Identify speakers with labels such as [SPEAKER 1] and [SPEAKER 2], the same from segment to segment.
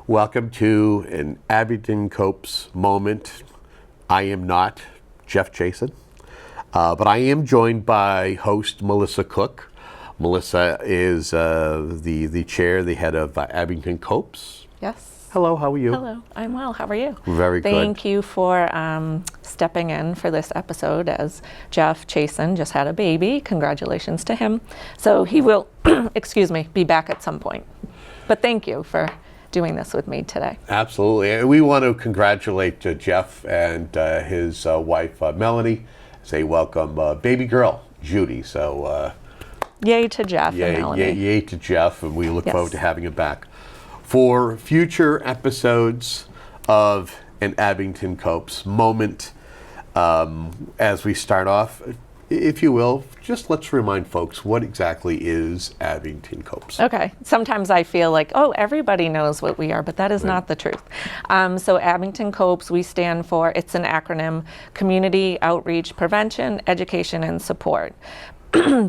[SPEAKER 1] Welcome to an Abington COPES moment. I am not Jeff Jason, but I am joined by host Melissa Cook. Melissa is the chair, the head of Abington COPES.
[SPEAKER 2] Yes.
[SPEAKER 1] Hello, how are you?
[SPEAKER 2] Hello, I'm well. How are you?
[SPEAKER 1] Very good.
[SPEAKER 2] Thank you for stepping in for this episode, as Jeff Jason just had a baby. Congratulations to him. So he will, be back at some point. But thank you for doing this with me today.
[SPEAKER 1] Absolutely. And we want to congratulate Jeff and his wife, Melanie, say welcome baby girl, Judy. So
[SPEAKER 2] yay to Jeff and Melanie.
[SPEAKER 1] Yay to Jeff, and we look forward to having him back. For future episodes of an Abington COPES moment, as we start off, if you will, just let's remind folks what exactly is Abington COPES.
[SPEAKER 2] Okay. Sometimes I feel like, oh, everybody knows what we are, but that is not the truth. So Abington COPES, we stand for, it's an acronym, Community Outreach Prevention, Education, and Support.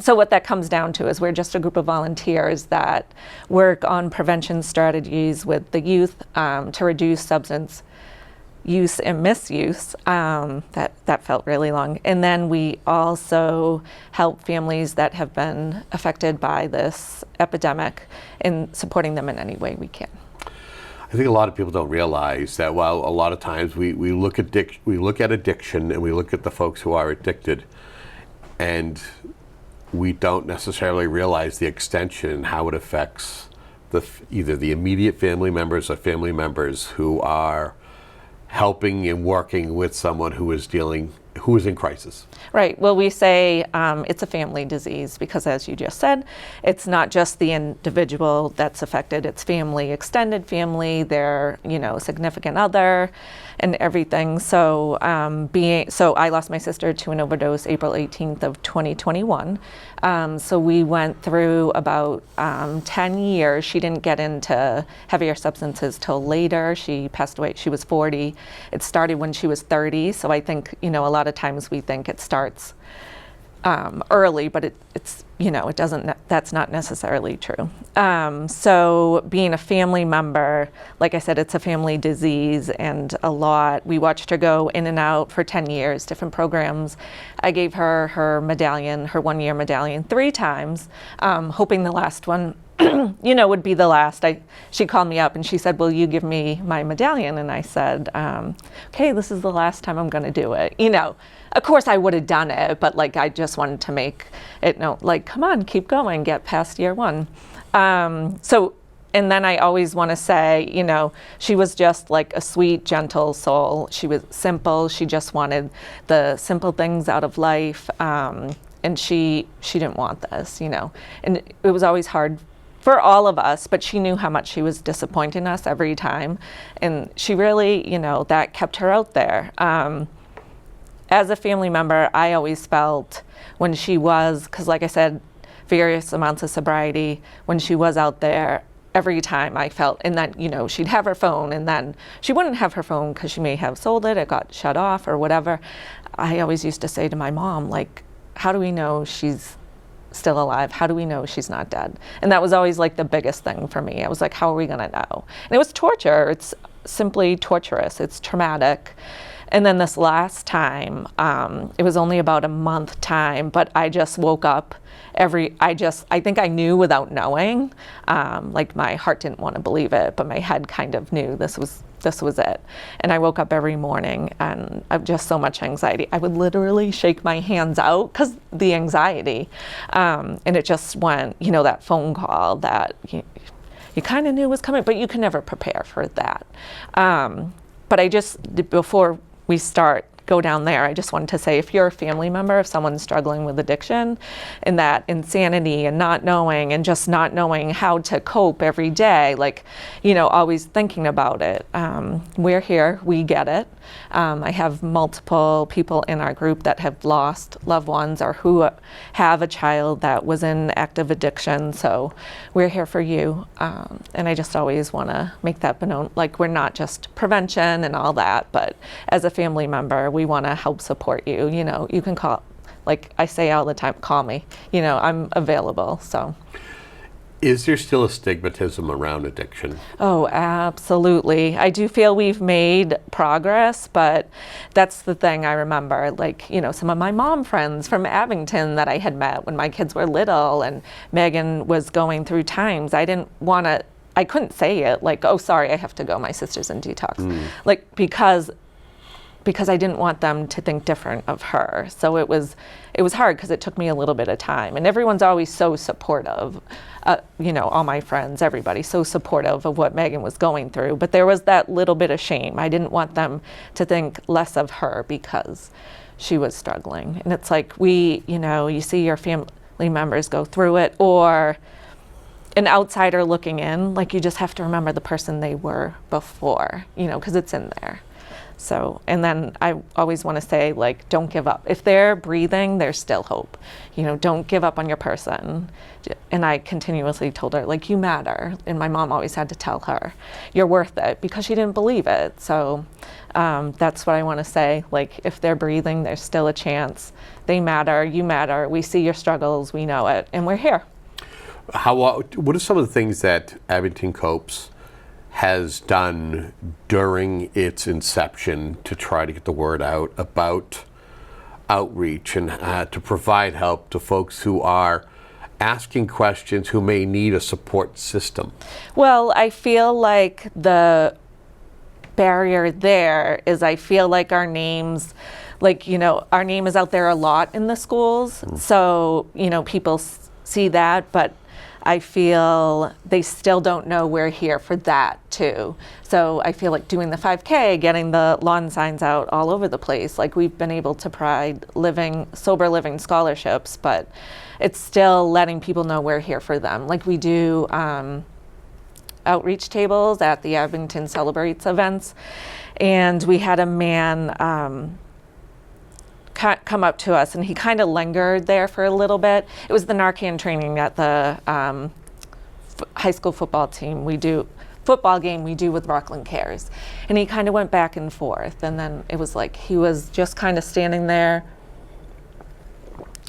[SPEAKER 2] So what that comes down to is we're just a group of volunteers that work on prevention strategies with the youth to reduce substance use and misuse. That felt really long. And then we also help families that have been affected by this epidemic in supporting them in any way we can.
[SPEAKER 1] I think a lot of people don't realize that while a lot of times we look at addiction and we look at the folks who are addicted, and we don't necessarily realize the extension and how it affects either the immediate family members or family members who are helping and working with someone who is in crisis.
[SPEAKER 2] Right. Well, we say it's a family disease because, as you just said, it's not just the individual that's affected, it's family, extended family, their, significant other, and everything. So I lost my sister to an overdose April 18th of 2021. So we went through about 10 years. She didn't get into heavier substances till later. She passed away. She was 40. It started when she was 30. So I think, a lot of times we think it starts early, but it's it doesn't. That's not necessarily true. So being a family member, like I said, it's a family disease, and we watched her go in and out for 10 years, different programs. I gave her her medallion, her 1-year medallion 3 times, hoping the last one would be the last. She called me up and she said, "Will you give me my medallion?" And I said, "Okay, this is the last time I'm going to do it." Of course I would have done it, but I just wanted to make it known, come on, keep going, get past year 1. And then I always want to say, she was just like a sweet, gentle soul. She was simple. She just wanted the simple things out of life. And she didn't want this, and it was always hard for all of us, but she knew how much she was disappointing us every time. And she really, that kept her out there. As a family member, I always felt when she was, because like I said, various amounts of sobriety, when she was out there, every time I felt, and then, she'd have her phone, and then she wouldn't have her phone because she may have sold it got shut off or whatever. I always used to say to my mom, how do we know she's still alive? How do we know she's not dead? And that was always the biggest thing for me. I was like, how are we going to know? And it was torture. It's simply torturous. It's traumatic. And then this last time, it was only about a month time, but I just woke up I think I knew without knowing, my heart didn't want to believe it, but my head kind of knew this was it. And I woke up every morning and I had just so much anxiety. I would literally shake my hands out because the anxiety. And it just went, that phone call that you kind of knew was coming, but you can never prepare for that. But before we go down there, I just wanted to say, if you're a family member of someone struggling with addiction and that insanity and not knowing and just not knowing how to cope every day, always thinking about it, we're here, we get it. I have multiple people in our group that have lost loved ones or who have a child that was in active addiction, so we're here for you. And I just always want to make that known, we're not just prevention and all that, but as a family member, we want to help support you. You can call, like I say all the time, call me. I'm available. So
[SPEAKER 1] Is there still a stigmatism around addiction?
[SPEAKER 2] Oh, absolutely. I do feel we've made progress, but that's the thing I remember. Like, you know, some of my mom friends from Abington that I had met when my kids were little and Megan was going through times. I couldn't say it like, oh, sorry, I have to go. My sister's in detox. Like, because I didn't want them to think different of her. So it was hard because it took me a little bit of time. And everyone's always so supportive, you know, all my friends, everybody, so supportive of what Megan was going through. But there was that little bit of shame. I didn't want them to think less of her because she was struggling. And it's like you see your family members go through it, or an outsider looking in, like you just have to remember the person they were before, you know, because it's in there. So, and then I always want to say, like, don't give up. If they're breathing, there's still hope. You know, don't give up on your person. And I continuously told her, like, you matter. And my mom always had to tell her, you're worth it, because she didn't believe it. So that's what I want to say. Like, if they're breathing, there's still a chance. They matter. You matter. We see your struggles. We know it. And we're here.
[SPEAKER 1] What are some of the things that Abington COPES has done during its inception to try to get the word out about outreach and to provide help to folks who are asking questions, who may need a support system?
[SPEAKER 2] Well, I feel like the barrier there is I feel like our names, like, you know, our name is out there a lot in the schools. So, you know, people see that, but I feel they still don't know we're here for that too. So I feel like doing the 5K, getting the lawn signs out all over the place, like we've been able to provide sober living scholarships, but it's still letting people know we're here for them. Like we do outreach tables at the Abington Celebrates events, and we had a man come up to us, and he kind of lingered there for a little bit. It was the Narcan training at the high school football game we do with Rockland Cares, and he kind of went back and forth, and then it was like he was just kind of standing there.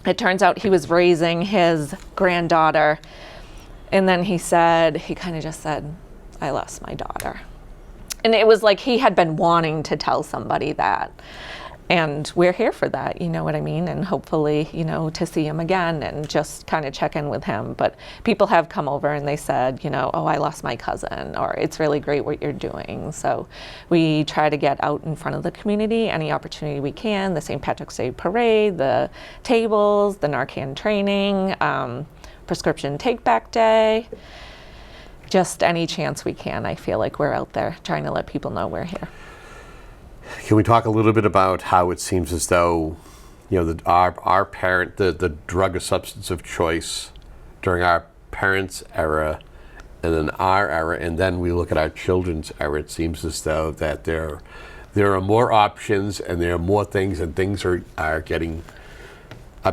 [SPEAKER 2] It turns out he was raising his granddaughter, and then he kind of just said, I lost my daughter. And it was like he had been wanting to tell somebody that. And we're here for that, you know what I mean? And hopefully, you know, to see him again and just kind of check in with him. But people have come over and they said, you know, oh, I lost my cousin, or it's really great what you're doing. So we try to get out in front of the community any opportunity we can, the St. Patrick's Day parade, the tables, the Narcan training, prescription take-back day. Just any chance we can. I feel like we're out there trying to let people know we're here.
[SPEAKER 1] Can we talk a little bit about how it seems as though, you know, our parent, the drug or substance of choice during our parents' era, and then our era, and then we look at our children's era, it seems as though that there are more options and there are more things, and things are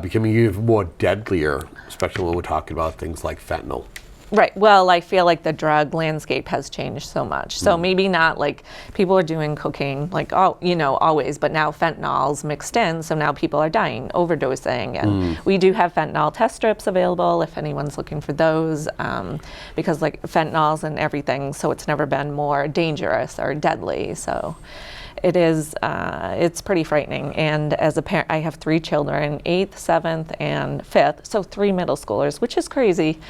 [SPEAKER 1] becoming even more deadlier, especially when we're talking about things like fentanyl.
[SPEAKER 2] Right. Well, I feel like the drug landscape has changed so much. So maybe not like people are doing cocaine, like, always, but now fentanyl's mixed in. So now people are dying, overdosing. And we do have fentanyl test strips available if anyone's looking for those, because like fentanyl's in everything. So it's never been more dangerous or deadly. So it is, it's pretty frightening. And as a parent, I have 3 children, 8th, 7th, and 5th. So 3 middle schoolers, which is crazy.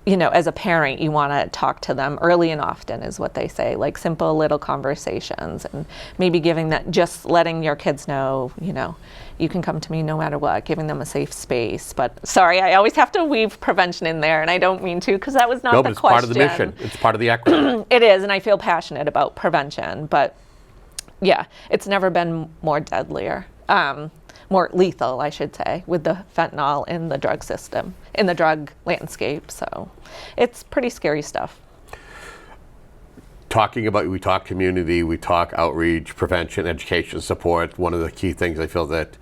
[SPEAKER 2] You know, as a parent, you want to talk to them early and often is what they say, like simple little conversations, and maybe just letting your kids know, you know, you can come to me no matter what, giving them a safe space. But sorry, I always have to weave prevention in there, and I don't mean to, because that was not the question. No, but it's part of the mission.
[SPEAKER 1] It's part of the acronym.
[SPEAKER 2] It is, and I feel passionate about prevention, but yeah, it's never been more deadlier. More lethal, I should say, with the fentanyl in the drug system, in the drug landscape. So it's pretty scary stuff.
[SPEAKER 1] We talk community, we talk outreach, prevention, education, support. One of the key things I feel that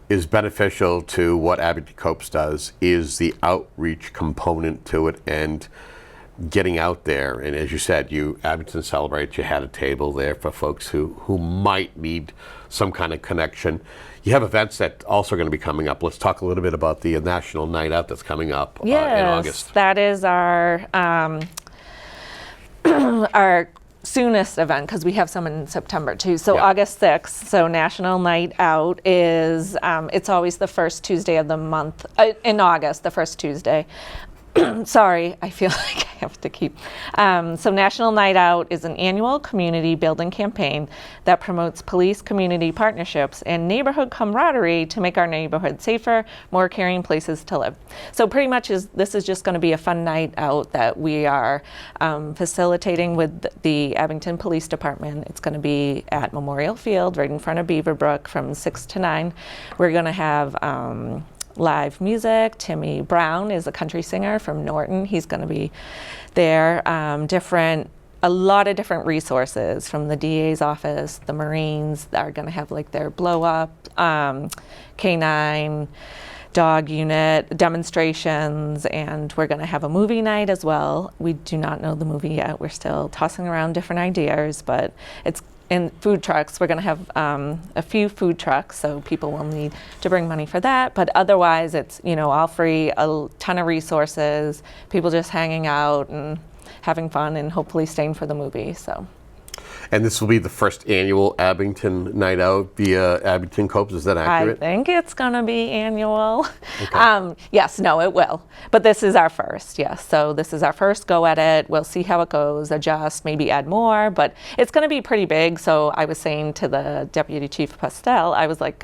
[SPEAKER 1] is beneficial to what Abington COPES does is the outreach component to it. And getting out there, and as you said, Abington Celebrates, you had a table there for folks who might need some kind of connection. You have events that also are going to be coming up. Let's talk a little bit about the National Night Out that's coming up in August.
[SPEAKER 2] That is our our soonest event, because we have some in September too. So August 6th, so National Night Out is, it's always the first Tuesday of the month, in August, the first Tuesday. Sorry, I feel like I have to keep. So National Night Out is an annual community building campaign that promotes police community partnerships and neighborhood camaraderie to make our neighborhood safer, more caring places to live. So pretty much this is just going to be a fun night out that we are facilitating with the Abington Police Department. It's going to be at Memorial Field right in front of Beaverbrook from 6 to 9. We're going to have live music. Timmy Brown is a country singer from Norton. He's going to be there. A lot of different resources from the DA's office. The Marines are going to have like their blow up, K9 dog unit demonstrations, and we're going to have a movie night as well. We do not know the movie yet. We're still tossing around different ideas, but it's in food trucks. We're going to have a few food trucks, so people will need to bring money for that. But otherwise, it's all free, a ton of resources, people just hanging out and having fun, and hopefully staying for the movie. So.
[SPEAKER 1] And this will be the first annual Abington Night Out via Abington COPES. Is that accurate?
[SPEAKER 2] I think it's going to be annual.
[SPEAKER 1] Okay.
[SPEAKER 2] Yes, no, it will. But this is our first, yes. So this is our first go at it. We'll see how it goes, adjust, maybe add more. But it's going to be pretty big. So I was saying to the Deputy Chief Pastel, I was like,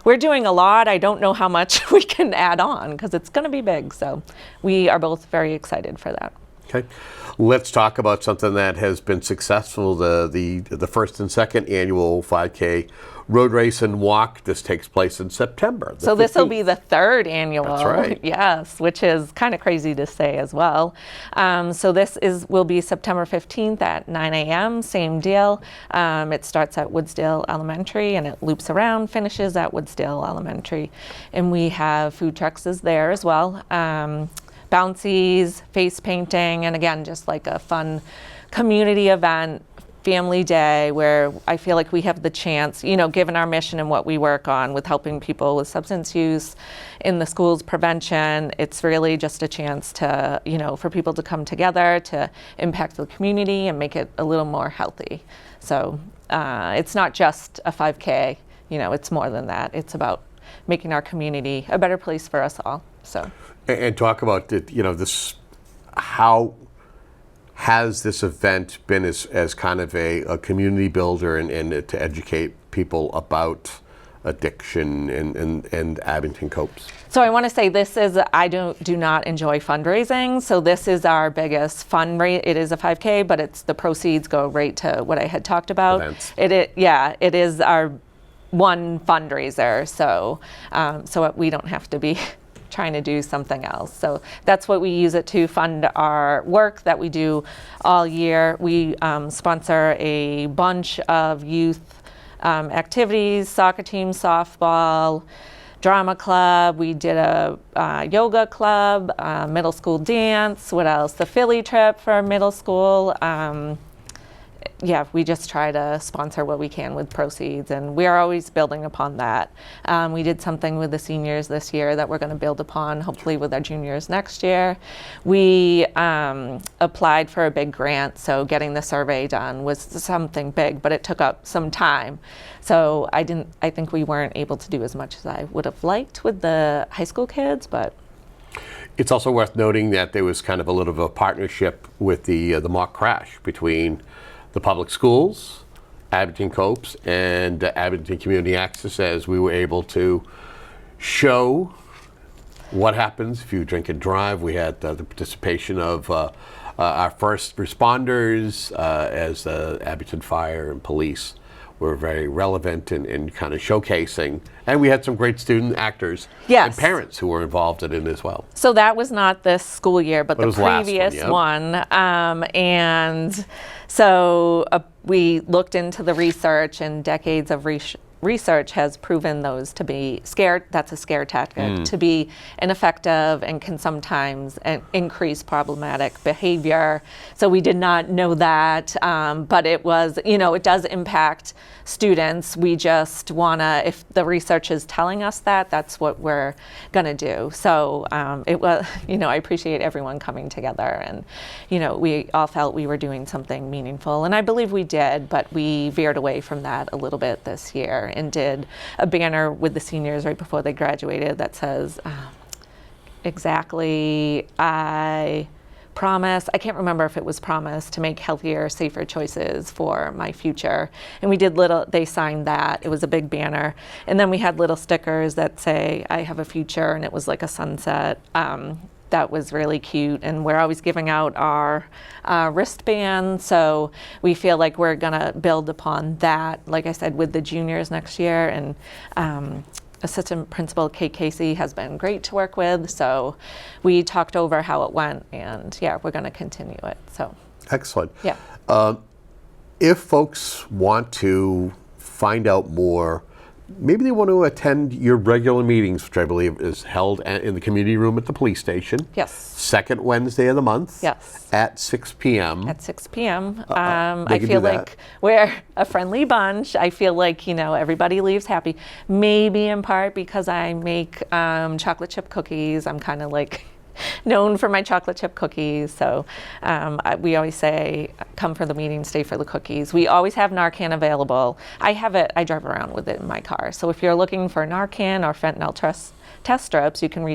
[SPEAKER 2] we're doing a lot. I don't know how much we can add on because it's going to be big. So we are both very excited for that.
[SPEAKER 1] Okay, let's talk about something that has been successful, the first and second annual 5K road race and walk. This takes place in September.
[SPEAKER 2] So this will be the third annual.
[SPEAKER 1] That's right.
[SPEAKER 2] Yes, which is kind of crazy to say as well. So this will be September 15th at 9 a.m., same deal. It starts at Woodsdale Elementary and it loops around, finishes at Woodsdale Elementary. And we have food trucks there as well. Bouncies, face painting, and again, just like a fun community event, family day, where I feel like we have the chance, given our mission and what we work on with helping people with substance use in the schools, prevention, it's really just a chance to, for people to come together to impact the community and make it a little more healthy. So it's not just a 5K, it's more than that. It's about making our community a better place for us all. So.
[SPEAKER 1] And talk about this. How has this event been as kind of a community builder and to educate people about addiction and Abington COPES?
[SPEAKER 2] So I want to say I do not enjoy fundraising. So this is our biggest fundraiser. It is a 5K, but the proceeds go right to what I had talked about.
[SPEAKER 1] Events.
[SPEAKER 2] It is our one fundraiser. So we don't have to be trying to do something else. So that's what we use it to fund our work that we do all year. We sponsor a bunch of youth activities, soccer team, softball, drama club. We did a yoga club, middle school dance. What else? The Philly trip for middle school. We just try to sponsor what we can with proceeds, and we are always building upon that. We did something with the seniors this year that we're going to build upon, hopefully with our juniors next year. We applied for a big grant, so getting the survey done was something big, but it took up some time. So I think we weren't able to do as much as I would have liked with the high school kids, but.
[SPEAKER 1] It's also worth noting that there was kind of a little of a partnership with the mock crash between the public schools, Abington COPES, and Abington Community Access, as we were able to show what happens if you drink and drive. We had the participation of our first responders, as Abington Fire and Police were very relevant in kind of showcasing. And we had some great student actors and parents who were involved in it as well.
[SPEAKER 2] So that was not this school year, but the previous one. And so we looked into the research and decades of research has proven those to be that's a scare tactic, to be ineffective and can sometimes increase problematic behavior. So we did not know that, but it was, it does impact students. We just want to, if the research is telling us that, that's what we're going to do. So it was, I appreciate everyone coming together, and, we all felt we were doing something meaningful, and I believe we did, but we veered away from that a little bit this year and did a banner with the seniors right before they graduated that says, exactly, I can't remember if it was promise to make healthier, safer choices for my future. And we did they signed that. It was a big banner. And then we had little stickers that say, I have a future, and it was like a sunset. That was really cute. And we're always giving out our wristbands. So we feel like we're gonna build upon that, like I said, with the juniors next year. And Assistant Principal Kate Casey has been great to work with, so we talked over how it went, and we're going to continue it. So
[SPEAKER 1] excellent.
[SPEAKER 2] Yeah.
[SPEAKER 1] If folks want to find out more, maybe they want to attend your regular meetings, which I believe is held in the community room at the police station.
[SPEAKER 2] Yes.
[SPEAKER 1] Second Wednesday of the month.
[SPEAKER 2] Yes.
[SPEAKER 1] At 6 p.m.
[SPEAKER 2] At 6 p.m.
[SPEAKER 1] They
[SPEAKER 2] I feel like we're a friendly bunch. I feel like, everybody leaves happy. Maybe in part because I make chocolate chip cookies. I'm kind of like known for my chocolate chip cookies. So we always say, come for the meeting, stay for the cookies. We always have Narcan available. I drive around with it in my car. So if you're looking for Narcan or fentanyl test strips, you can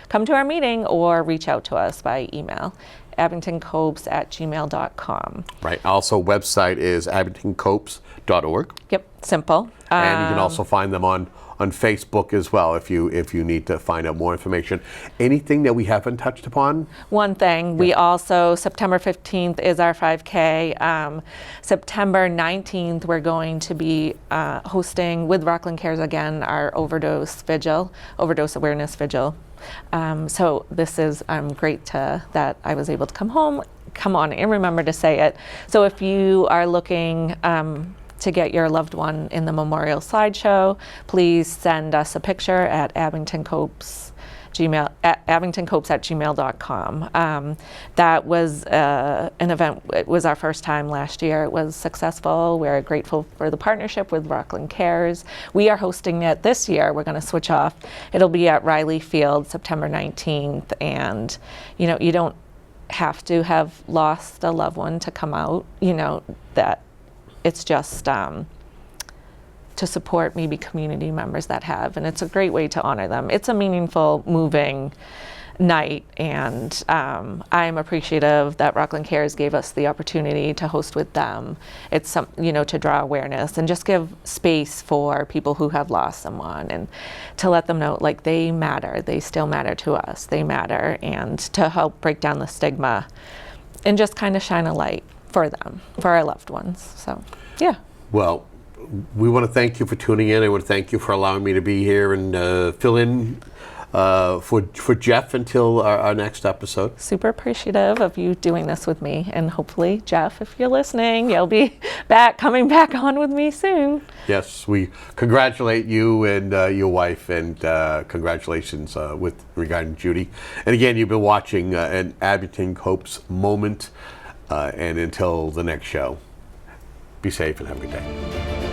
[SPEAKER 2] come to our meeting or reach out to us by email. abingtoncopes@gmail.com.
[SPEAKER 1] Right. Also, website is abingtoncopes.org.
[SPEAKER 2] Yep, simple.
[SPEAKER 1] And you can also find them on Facebook as well if you need to find out more information. Anything that we haven't touched upon?
[SPEAKER 2] One thing, we also, September 15th is our 5K. September 19th, we're going to be hosting with Rockland Cares again our overdose awareness vigil. So this is great that I was able to come on and remember to say it. So if you are looking to get your loved one in the memorial slideshow, please send us a picture at abingtoncopes@gmail.com. That was an event. It was our first time last year. It was successful. We're grateful for the partnership with Rockland Cares. We are hosting it this year. We're going to switch off. It'll be at Riley Field, September 19th. And, you don't have to have lost a loved one to come out, that it's just to support maybe community members that have, and it's a great way to honor them. It's a meaningful, moving night, and I'm appreciative that Rockland Cares gave us the opportunity to host with them. It's to draw awareness and just give space for people who have lost someone, and to let them know like they matter. They still matter to us. They matter, and to help break down the stigma and just kind of shine a light for them, for our loved ones. So, yeah.
[SPEAKER 1] Well, we want to thank you for tuning in. I want to thank you for allowing me to be here and fill in for Jeff until our next episode.
[SPEAKER 2] Super appreciative of you doing this with me, and hopefully, Jeff, if you're listening, you'll be coming back on with me soon.
[SPEAKER 1] Yes, we congratulate you and your wife, and congratulations with regarding Judy. And again, you've been watching an Abington COPES moment. And until the next show, be safe and have a good day.